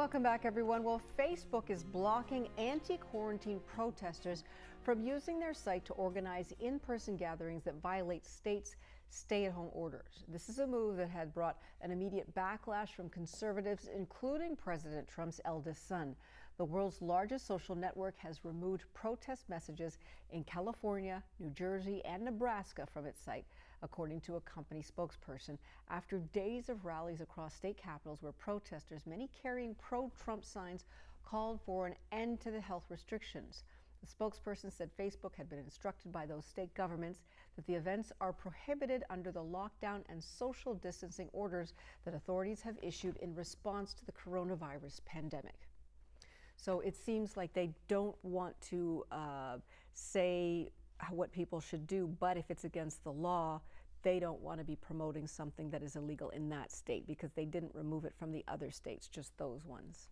Welcome back, everyone. Well, Facebook is blocking anti-quarantine protesters from using their site to organize in-person gatherings that violate states' stay-at-home orders. This is a move that had brought an immediate backlash from conservatives, including President Trump's eldest son. The world's largest social network has removed protest messages in California, New Jersey, and Nebraska from its site, according to a company spokesperson, after days of rallies across state capitals where protesters, many carrying pro-Trump signs, called for an end to the health restrictions. The spokesperson said Facebook had been instructed by those state governments that the events are prohibited under the lockdown and social distancing orders that authorities have issued in response to the coronavirus pandemic. So it seems like they don't want to say what people should do, but if it's against the law, they don't want to be promoting something that is illegal in that state because they didn't remove it from the other states, just those ones.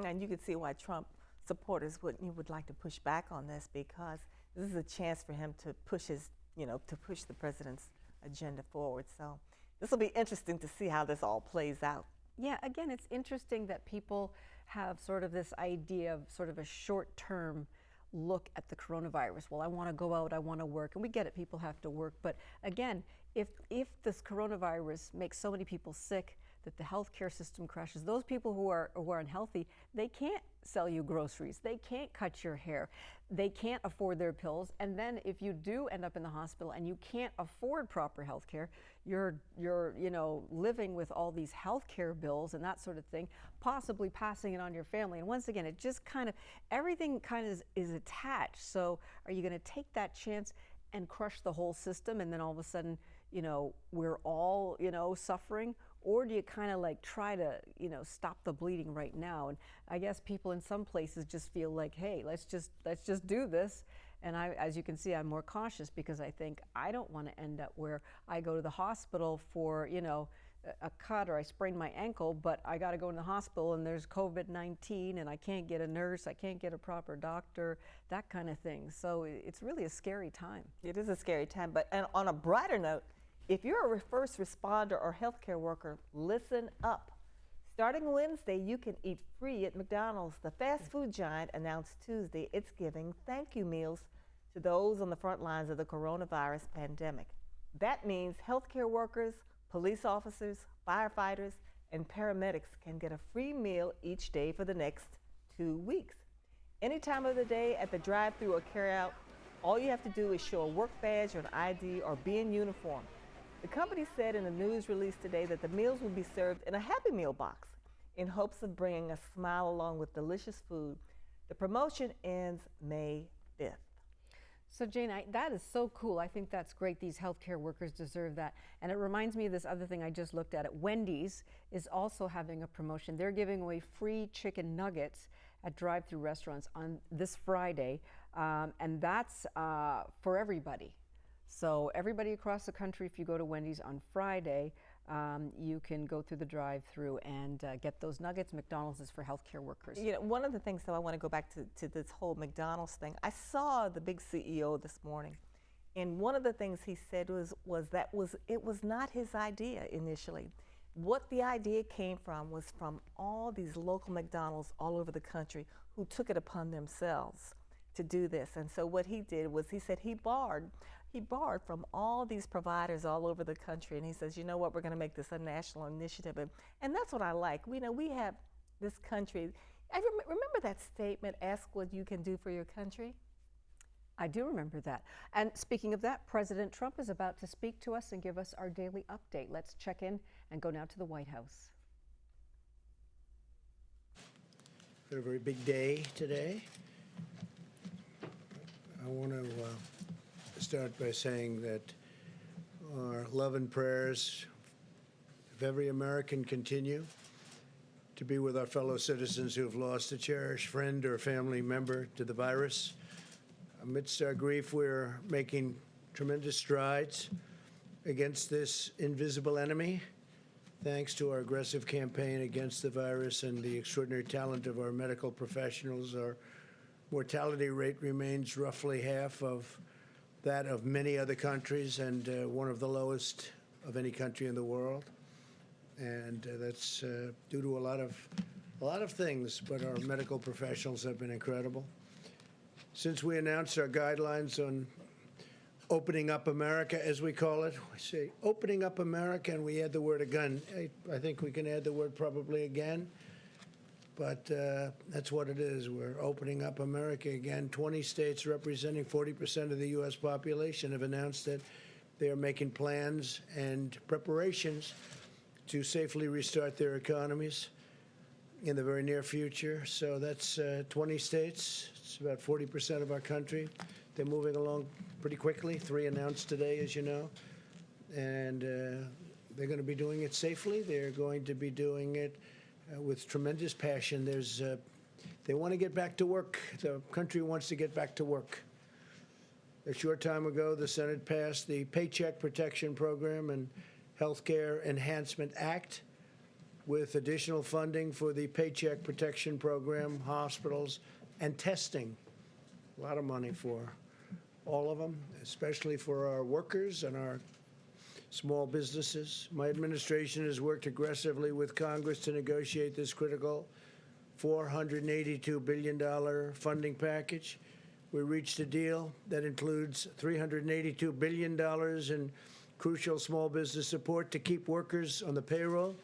And you can see why Trump supporters would like to push back on this, because this is a chance for him to push his, to push the president's agenda forward. So this will be interesting to see how this all plays out. Yeah, again, it's interesting that people have sort of this idea of sort of a short-term look at the coronavirus. Well, I want to go out, I want to work, and we get it, people have to work. But again, if this coronavirus makes so many people sick that the healthcare system crashes, those people who are unhealthy, they can't sell you groceries, they can't cut your hair, they can't afford their pills, and then if you do end up in the hospital and you can't afford proper health care, you're living with all these health care bills and that sort of thing, possibly passing it on to your family. And once again, it just kind of, everything kind of is attached. So are you going to take that chance and crush the whole system, and then all of a sudden, we're all, suffering? Or do you kind of like try to, stop the bleeding right now? And I guess people in some places just feel like, hey, let's just do this. And as you can see, I'm more cautious because I think I don't want to end up where I go to the hospital for, a cut, or I sprain my ankle, but I got to go in the hospital and there's COVID-19 and I can't get a nurse, I can't get a proper doctor, that kind of thing. So it's really a scary time. It is a scary time, but and on a brighter note, if you're a first responder or healthcare worker, listen up. Starting Wednesday, you can eat free at McDonald's. The fast food giant announced Tuesday it's giving thank you meals to those on the front lines of the coronavirus pandemic. That means healthcare workers, police officers, firefighters, and paramedics can get a free meal each day for the next 2 weeks. Any time of the day at the drive-thru or carryout, all you have to do is show a work badge or an ID or be in uniform. The company said in a news release today that the meals will be served in a Happy Meal box in hopes of bringing a smile along with delicious food. The promotion ends May 5th. So Jane, that is so cool. I think that's great. These healthcare workers deserve that. And it reminds me of this other thing I just looked at. Wendy's is also having a promotion. They're giving away free chicken nuggets at drive-thru restaurants on this Friday, and that's for everybody. So everybody across the country, if you go to Wendy's on Friday, you can go through the drive-thru and get those nuggets. McDonald's is for healthcare workers. One of the things, though, I want to go back to this whole McDonald's thing. I saw the big CEO this morning, and one of the things he said was it was not his idea initially. What the idea came from was from all these local McDonald's all over the country who took it upon themselves to do this. And so what he did was he said he borrowed from all these providers all over the country, and he says, you know what, we're going to make this a national initiative, and that's what I like. We have this country. I remember that statement, ask what you can do for your country? I do remember that. And speaking of that, President Trump is about to speak to us and give us our daily update. Let's check in and go now to the White House. A very big day today. I want to start by saying that our love and prayers of every American continue to be with our fellow citizens who have lost a cherished friend or family member to the virus. Amidst our grief, we're making tremendous strides against this invisible enemy, thanks to our aggressive campaign against the virus and the extraordinary talent of our medical professionals. Our mortality rate remains roughly half of that of many other countries, and one of the lowest of any country in the world. And that's due to a lot a lot of things, but our medical professionals have been incredible. Since we announced our guidelines on opening up America, as we call it, we say opening up America, and we add the word again. I think we can add the word probably again, but that's what it is. We're opening up America again. 20 states representing 40% of the U.S. population have announced that they are making plans and preparations to safely restart their economies in the very near future. So that's 20 states. It's about 40% of our country. They're moving along pretty quickly. 3 announced today, as you know. And they're going to be doing it safely. They're going to be doing it with tremendous passion. They want to get back to work. The country wants to get back to work. A short time ago, the Senate passed the Paycheck Protection Program and Healthcare Enhancement Act with additional funding for the Paycheck Protection Program, hospitals, and testing. A lot of money for all of them, especially for our workers and our small businesses. My administration has worked aggressively with Congress to negotiate this critical $482 billion funding package. We reached a deal that includes $382 billion in crucial small business support to keep workers on the payroll,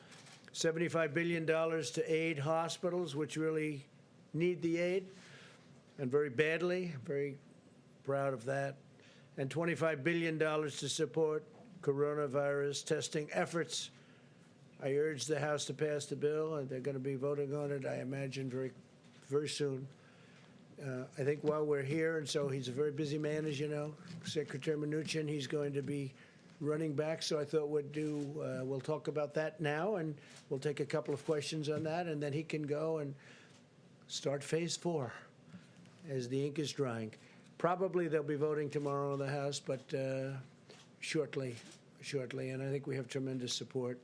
$75 billion to aid hospitals, which really need the aid, and very badly. Very proud of that. And $25 billion to support coronavirus testing efforts. I urge the House to pass the bill, and they're going to be voting on it, I imagine, very, very soon. I think while we're here, and so he's a very busy man, as you know, Secretary Mnuchin, he's going to be running back. So I thought we'll talk about that now, and we'll take a couple of questions on that, and then he can go and start phase 4 as the ink is drying. Probably they'll be voting tomorrow in the House, but shortly, and I think we have tremendous support.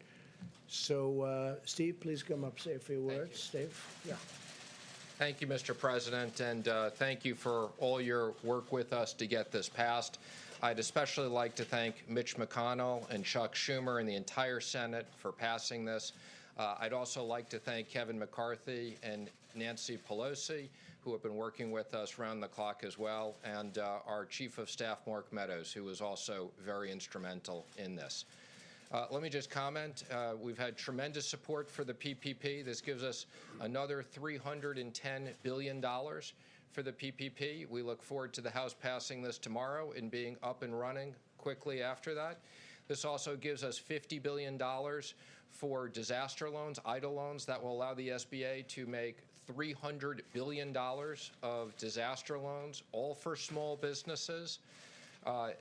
So, Steve, please come up, say a few words. Steve? Yeah. Thank you, Mr. President, and thank you for all your work with us to get this passed. I'd especially like to thank Mitch McConnell and Chuck Schumer and the entire Senate for passing this. I'd also like to thank Kevin McCarthy and Nancy Pelosi, who have been working with us round the clock as well, and our Chief of Staff, Mark Meadows, who was also very instrumental in this. Let me just comment. We've had tremendous support for the PPP. This gives us another $310 billion for the PPP. We look forward to the House passing this tomorrow and being up and running quickly after that. This also gives us $50 billion for disaster loans, EIDL loans, that will allow the SBA to make $300 billion of disaster loans, all for small businesses.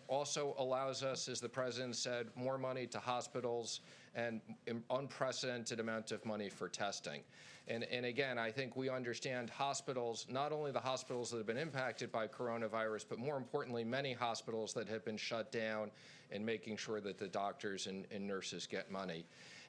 Also allows us, as the President said, more money to hospitals and an unprecedented amount of money for testing. And again, I think we understand hospitals, not only the hospitals that have been impacted by coronavirus, but more importantly, many hospitals that have been shut down, and making sure that the doctors and nurses get money.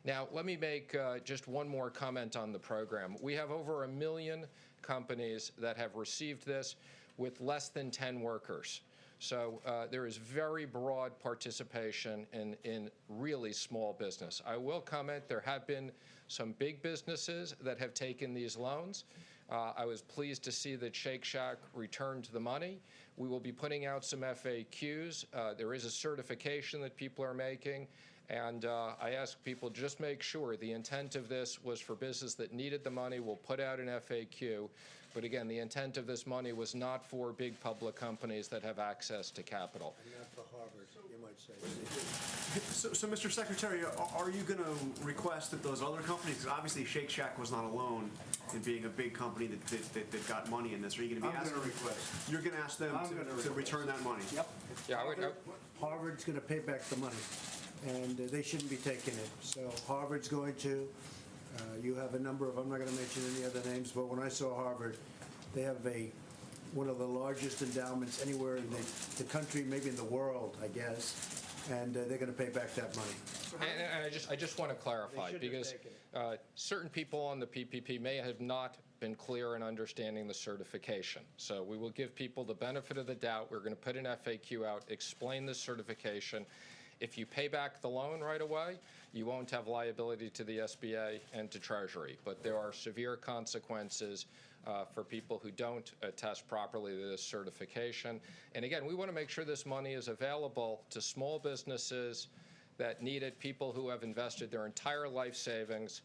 Now, let me make just one more comment on the program. We have over 1 million companies that have received this with less than 10 workers. So there is very broad participation in really small business. I will comment, there have been some big businesses that have taken these loans. I was pleased to see that Shake Shack returned the money. We will be putting out some FAQs. There is a certification that people are making. And I ask people, just make sure the intent of this was for business that needed the money. We'll put out an FAQ. But again, the intent of this money was not for big public companies that have access to capital. And not for Harvard, you might say. So, Mr. Secretary, are you going to request that those other companies, because obviously Shake Shack was not alone in being a big company that got money in this, are you going to be asking? I'm going to request. You're going to ask them to return that money? Yep. Yeah, Harvard's going to pay back the money, and they shouldn't be taking it. So Harvard's going to. You have a number of, I'm not going to mention any other names, but when I saw Harvard, they have one of the largest endowments anywhere in the country, maybe in the world, I guess, and they're going to pay back that money. And I just want to clarify, because certain people on the PPP may have not been clear in understanding the certification. So we will give people the benefit of the doubt. We're going to put an FAQ out, explain the certification. If you pay back the loan right away, you won't have liability to the SBA and to Treasury. But there are severe consequences for people who don't attest properly to this certification. And again, we want to make sure this money is available to small businesses that need it, people who have invested their entire life savings.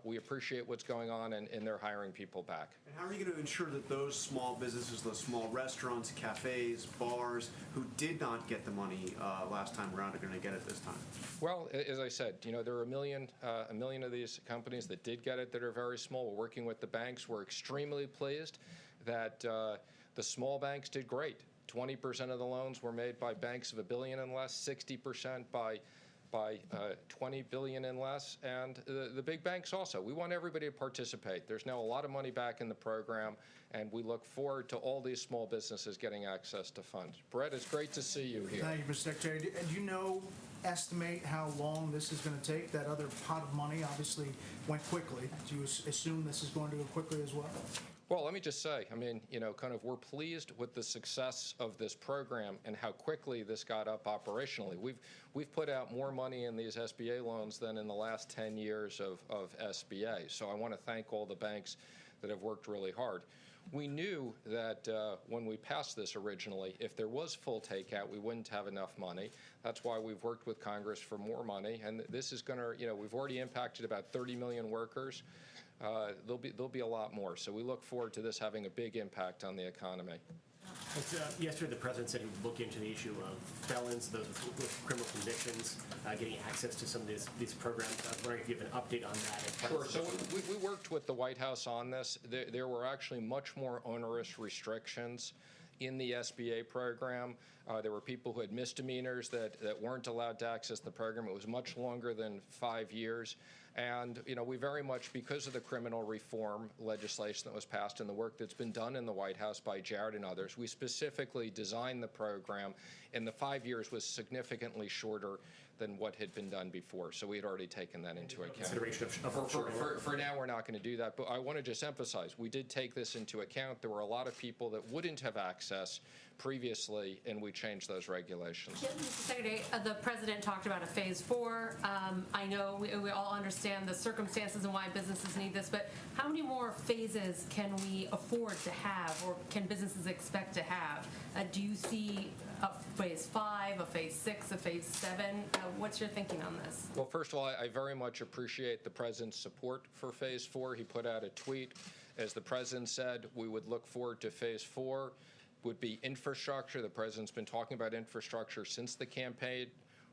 We appreciate what's going on, and they're hiring people back. And how are you going to ensure that those small businesses, those small restaurants, cafes, bars, who did not get the money last time around are going to get it this time? Well, as I said, there are a million of these companies that did get it that are very small. We're working with the banks. We're extremely pleased that the small banks did great. 20% of the loans were made by banks of $1 billion and less, 60% by 20 billion and less, and the big banks also. We want everybody to participate. There's now a lot of money back in the program, and we look forward to all these small businesses getting access to funds. Brett, it's great to see you here. Thank you, Mr. Secretary. Do you estimate how long this is going to take? That other pot of money obviously went quickly. Do you assume this is going to go quickly as well? Well, let me just say, we're pleased with the success of this program and how quickly this got up operationally. We've put out more money in these SBA loans than in the last 10 years of SBA. So I want to thank all the banks that have worked really hard. We knew that when we passed this originally, if there was full takeout, we wouldn't have enough money. That's why we've worked with Congress for more money. And this is going to, we've already impacted about 30 million workers. There'll be a lot more. So we look forward to this having a big impact on the economy. Yesterday, the president said he would look into the issue of felons, those with criminal convictions, getting access to some of these programs. I was wondering if you have an update on that. Sure. So we worked with the White House on this. There were actually much more onerous restrictions in the SBA program. There were people who had misdemeanors that weren't allowed to access the program. It was much longer than 5 years. And, we very much, because of the criminal reform legislation that was passed and the work that's been done in the White House by Jared and others, we specifically designed the program, and the 5 years was significantly shorter than what had been done before. So we had already taken that into account. Consideration For now, we're not going to do that. But I want to just emphasize, we did take this into account. There were a lot of people that wouldn't have access previously, and we changed those regulations. Mr. Secretary, the president talked about a phase 4. I know we all understand the circumstances and why businesses need this, but how many more phases can we afford to have, or can businesses expect to have? Do you see a phase 5, a phase 6, a phase 7? What's your thinking on this? Well, first of all, I very much appreciate the president's support for phase 4. He put out a tweet. As the president said, we would look forward to phase 4. Would be infrastructure. The president's been talking about infrastructure since the campaign.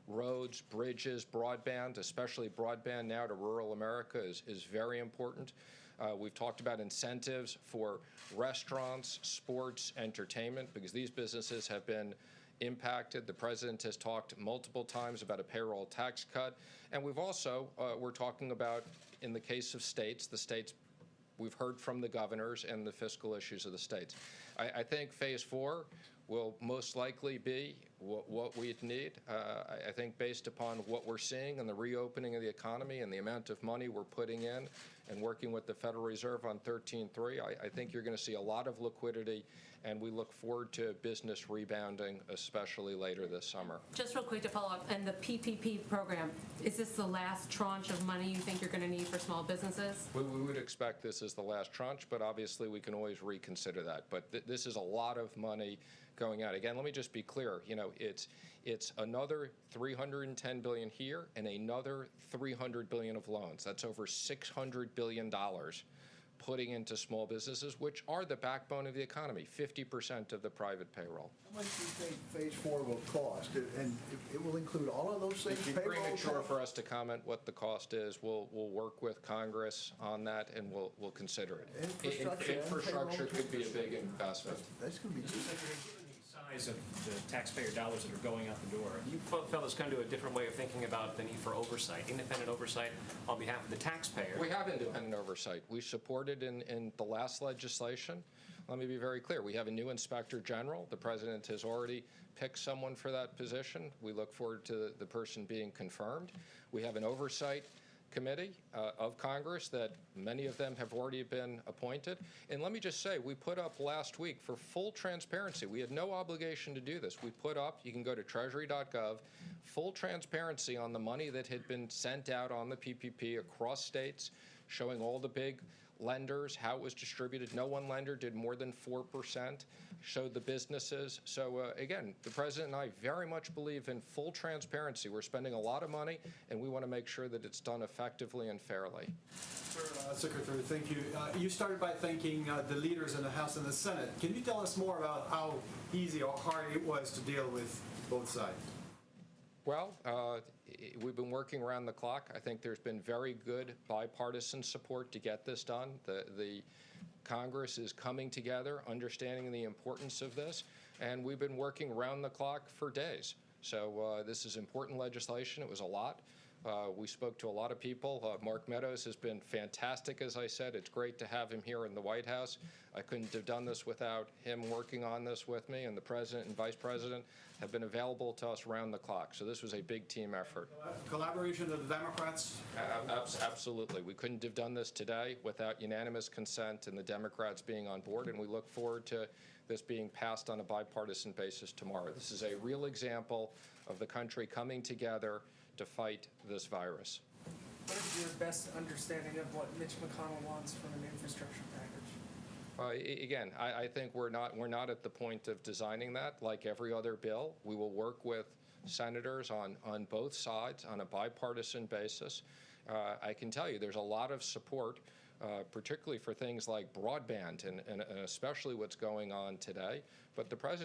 Roads, bridges, broadband, especially broadband now to rural America is very important. We've talked about incentives for restaurants, sports, entertainment, because these businesses have been impacted. The president has talked multiple times about a payroll tax cut. And we've also, we're talking about, in the case of states, we've heard from the governors and the fiscal issues of the states. I think phase 4 will most likely be what we need. I think based upon what we're seeing and the reopening of the economy and the amount of money we're putting in and working with the Federal Reserve on 13.3, I think you're going to see a lot of liquidity, and we look forward to business rebounding, especially later this summer. Just real quick to follow up, and the PPP program, is this the last tranche of money you think you're going to need for small businesses? We would expect this is the last tranche, but obviously we can always reconsider that. But this is a lot of money going out. Again, let me just be clear. It's another $310 billion here and another $300 billion of loans. That's over $600 billion putting into small businesses, which are the backbone of the economy, 50% of the private payroll. How much do you think phase 4 will cost? And it will include all of those things? It'd be premature for us to comment what the cost is. We'll work with Congress on that, and we'll consider it. Infrastructure could be a big investment. That's going to be size of the taxpayer dollars that are going out the door. You fellows come to a different way of thinking about the need for oversight, independent oversight on behalf of the taxpayer. We have independent oversight. We supported in the last legislation. Let me be very clear. We have a new inspector general. The president has already picked someone for that position. We look forward to the person being confirmed. We have an oversight committee of Congress that many of them have already been appointed. And let me just say, we put up last week for full transparency. We had no obligation to do this. We put up, you can go to treasury.gov, full transparency on the money that had been sent out on the PPP across states, showing all the big lenders, how it was distributed. No one lender did more than 4%, showed the businesses. So again, the president and I very much believe in full transparency. We're spending a lot of money, and we want to make sure that it's done effectively and fairly. Secretary, thank you. You started by thanking the leaders in the House and the Senate. Can you tell us more about how easy or hard it was to deal with both sides? Well, we've been working around the clock. I think there's been very good bipartisan support to get this done. The Congress is coming together, understanding the importance of this, and we've been working around the clock for days. So this is important legislation. It was a lot. We spoke to a lot of people. Mark Meadows has been fantastic, as I said. It's great to have him here in the White House. I couldn't have done this without him working on this with me, and the president and vice president have been available to us around the clock. So this was a big team effort. Collaboration of the Democrats? Absolutely. We couldn't have done this today without unanimous consent and the Democrats being on board, and we look forward to this being passed on a bipartisan basis tomorrow. This is a real example of the country coming together to fight this virus. What is your best understanding of what Mitch McConnell wants from an infrastructure package? Again, I think we're not at the point of designing that. Like every other bill, we will work with senators on both sides on a bipartisan basis. I can tell you there's a lot of support, particularly for things like broadband and especially what's going on today. But the president